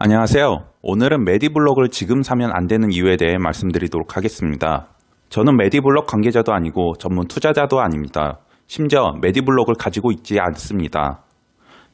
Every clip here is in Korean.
안녕하세요. 오늘은 메디블록을 지금 사면 안 되는 이유에 대해 말씀드리도록 하겠습니다. 저는 메디블록 관계자도 아니고 전문 투자자도 아닙니다. 심지어 메디블록을 가지고 있지 않습니다.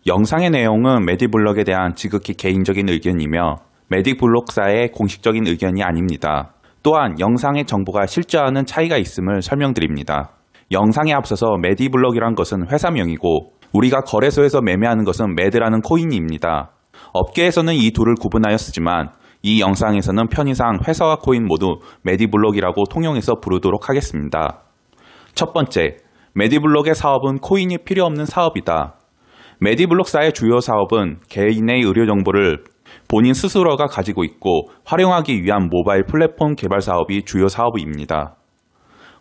영상의 내용은 메디블록에 대한 지극히 개인적인 의견이며 메디블록사의 공식적인 의견이 아닙니다. 또한 영상의 정보가 실제와는 차이가 있음을 설명드립니다. 영상에 앞서서 메디블록이란 것은 회사명이고 우리가 거래소에서 매매하는 것은 매드라는 코인입니다. 업계에서는 이 둘을 구분하여 쓰지만 이 영상에서는 편의상 회사와 코인 모두 메디블록이라고 통용해서 부르도록 하겠습니다. 첫 번째, 메디블록의 사업은 코인이 필요 없는 사업이다. 메디블록사의 주요 사업은 개인의 의료 정보를 본인 스스로가 가지고 있고 활용하기 위한 모바일 플랫폼 개발 사업이 주요 사업입니다.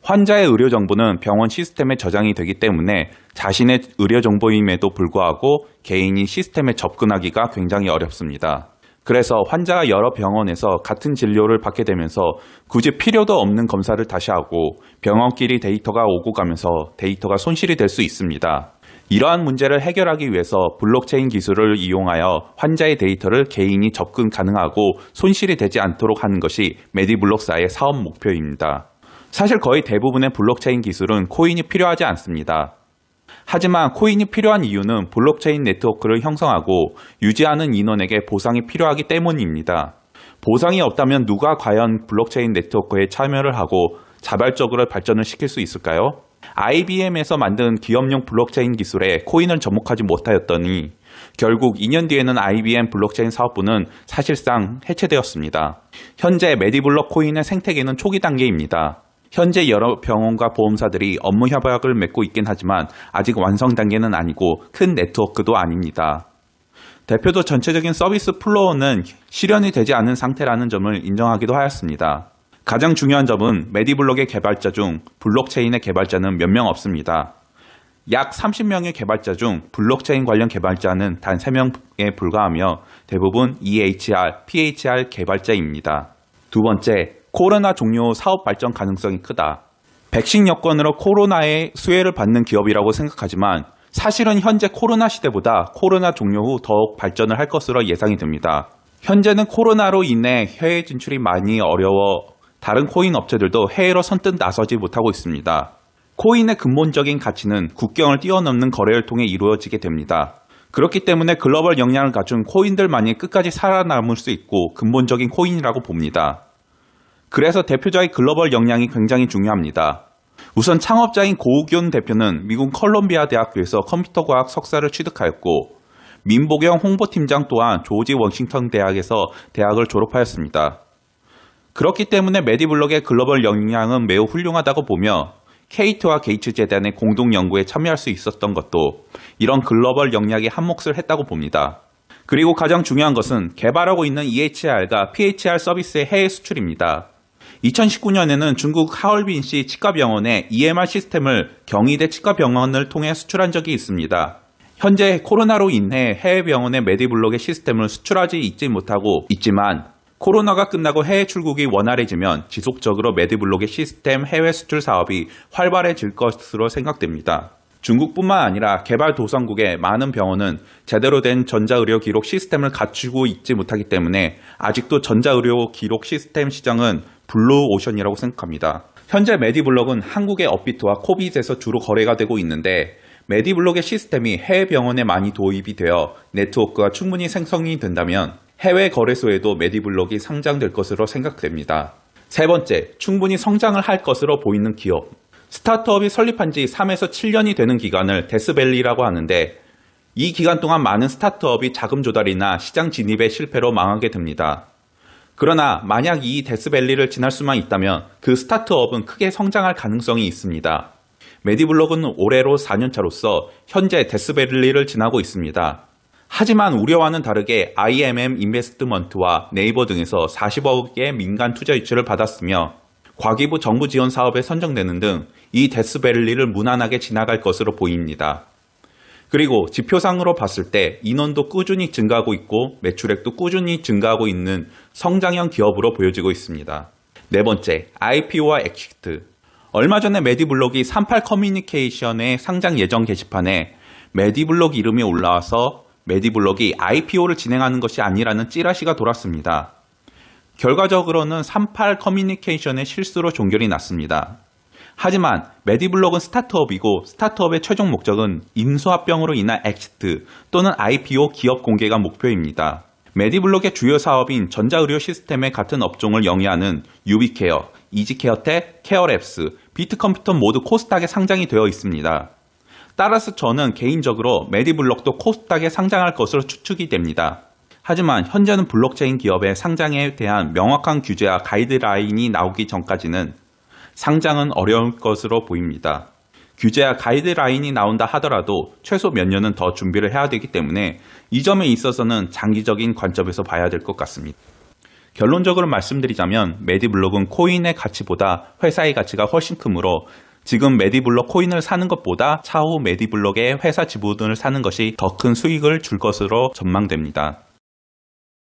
환자의 의료 정보는 병원 시스템에 저장이 되기 때문에 자신의 의료 정보임에도 불구하고 개인이 시스템에 접근하기가 굉장히 어렵습니다. 그래서 환자가 여러 병원에서 같은 진료를 받게 되면서 굳이 필요도 없는 검사를 다시 하고 병원끼리 데이터가 오고 가면서 데이터가 손실이 될 수 있습니다. 이러한 문제를 해결하기 위해서 블록체인 기술을 이용하여 환자의 데이터를 개인이 접근 가능하고 손실이 되지 않도록 하는 것이 메디블록사의 사업 목표입니다. 사실 거의 대부분의 블록체인 기술은 코인이 필요하지 않습니다. 하지만 코인이 필요한 이유는 블록체인 네트워크를 형성하고 유지하는 인원에게 보상이 필요하기 때문입니다. 보상이 없다면 누가 과연 블록체인 네트워크에 참여를 하고 자발적으로 발전을 시킬 수 있을까요? IBM에서 만든 기업용 블록체인 기술에 코인을 접목하지 못하였더니 결국 2년 뒤에는 IBM 블록체인 사업부는 사실상 해체되었습니다. 현재 메디블록 코인의 생태계는 초기 단계입니다. 현재 여러 병원과 보험사들이 업무 협약을 맺고 있긴 하지만 아직 완성 단계는 아니고 큰 네트워크도 아닙니다. 대표도 전체적인 서비스 플로어는 실현이 되지 않은 상태라는 점을 인정하기도 하였습니다. 가장 중요한 점은 메디블록의 개발자 중 블록체인의 개발자는 몇 명 없습니다. 약 30명의 개발자 중 블록체인 관련 개발자는 단 3명에 불과하며 대부분 EHR, PHR 개발자입니다. 두 번째, 코로나 종료 후 사업 발전 가능성이 크다. 백신 여건으로 코로나의 수혜를 받는 기업이라고 생각하지만 사실은 현재 코로나 시대보다 코로나 종료 후 더욱 발전을 할 것으로 예상이 됩니다. 현재는 코로나로 인해 해외 진출이 많이 어려워 다른 코인 업체들도 해외로 선뜻 나서지 못하고 있습니다. 코인의 근본적인 가치는 국경을 뛰어넘는 거래를 통해 이루어지게 됩니다. 그렇기 때문에 글로벌 역량을 갖춘 코인들만이 끝까지 살아남을 수 있고 근본적인 코인이라고 봅니다. 그래서 대표자의 글로벌 역량이 굉장히 중요합니다. 우선 창업자인 고우균 대표는 미국 컬럼비아 대학교에서 컴퓨터과학 석사를 취득하였고 민보경 홍보팀장 또한 조지 워싱턴 대학에서 대학을 졸업하였습니다. 그렇기 때문에 메디블록의 글로벌 역량은 매우 훌륭하다고 보며 케이트와 게이츠 재단의 공동 연구에 참여할 수 있었던 것도 이런 글로벌 역량에 한몫을 했다고 봅니다. 그리고 가장 중요한 것은 개발하고 있는 EHR과 PHR 서비스의 해외 수출입니다. 2019년에는 중국 하얼빈시 치과병원에 EMR 시스템을 경희대 치과병원을 통해 수출한 적이 있습니다. 현재 코로나로 인해 해외 병원의 메디블록의 시스템을 수출하지 못하고 있지만 코로나가 끝나고 해외 출국이 원활해지면 지속적으로 메디블록의 시스템 해외 수출 사업이 활발해질 것으로 생각됩니다. 중국뿐만 아니라 개발도상국의 많은 병원은 제대로 된 전자의료 기록 시스템을 갖추고 있지 못하기 때문에 아직도 전자의료 기록 시스템 시장은 블루오션이라고 생각합니다. 현재 메디블록은 한국의 업비트와 코빗에서 주로 거래가 되고 있는데 메디블록의 시스템이 해외 병원에 많이 도입이 되어 네트워크가 충분히 생성이 된다면 해외 거래소에도 메디블록이 상장될 것으로 생각됩니다. 세 번째, 충분히 성장을 할 것으로 보이는 기업. 스타트업이 설립한 지 3에서 7년이 되는 기간을 데스밸리라고 하는데 이 기간 동안 많은 스타트업이 자금 조달이나 시장 진입의 실패로 망하게 됩니다. 그러나 만약 이 데스밸리를 지날 수만 있다면 그 스타트업은 크게 성장할 가능성이 있습니다. 메디블록은 올해로 4년차로서 현재 데스밸리를 지나고 있습니다. 하지만 우려와는 다르게 IMM 인베스트먼트와 네이버 등에서 40억의 민간 투자 유치를 받았으며 과기부 정부 지원 사업에 선정되는 등 이 데스밸리를 무난하게 지나갈 것으로 보입니다. 그리고 지표상으로 봤을 때 인원도 꾸준히 증가하고 있고 매출액도 꾸준히 증가하고 있는 성장형 기업으로 보여지고 있습니다. 네 번째, IPO와 엑시트. 얼마 전에 메디블록이 38 커뮤니케이션의 상장 예정 게시판에 메디블록 이름이 올라와서 메디블록이 IPO를 진행하는 것이 아니라는 찌라시가 돌았습니다. 결과적으로는 38 커뮤니케이션의 실수로 종결이 났습니다. 하지만 메디블록은 스타트업이고 스타트업의 최종 목적은 인수합병으로 인한 엑시트 또는 IPO 기업 공개가 목표입니다. 메디블록의 주요 사업인 전자의료 시스템의 같은 업종을 영위하는 유비케어, 이지케어텍, 케어랩스, 비트컴퓨터 모두 코스닥에 상장이 되어 있습니다. 따라서 저는 개인적으로 메디블록도 코스닥에 상장할 것으로 추측이 됩니다. 하지만 현재는 블록체인 기업의 상장에 대한 명확한 규제와 가이드라인이 나오기 전까지는 상장은 어려울 것으로 보입니다. 규제와 가이드라인이 나온다 하더라도 최소 몇 년은 더 준비를 해야 되기 때문에 이 점에 있어서는 장기적인 관점에서 봐야 될 것 같습니다. 결론적으로 말씀드리자면 메디블록은 코인의 가치보다 회사의 가치가 훨씬 크므로 지금 메디블록 코인을 사는 것보다 차후 메디블록의 회사 지분을 사는 것이 더 큰 수익을 줄 것으로 전망됩니다.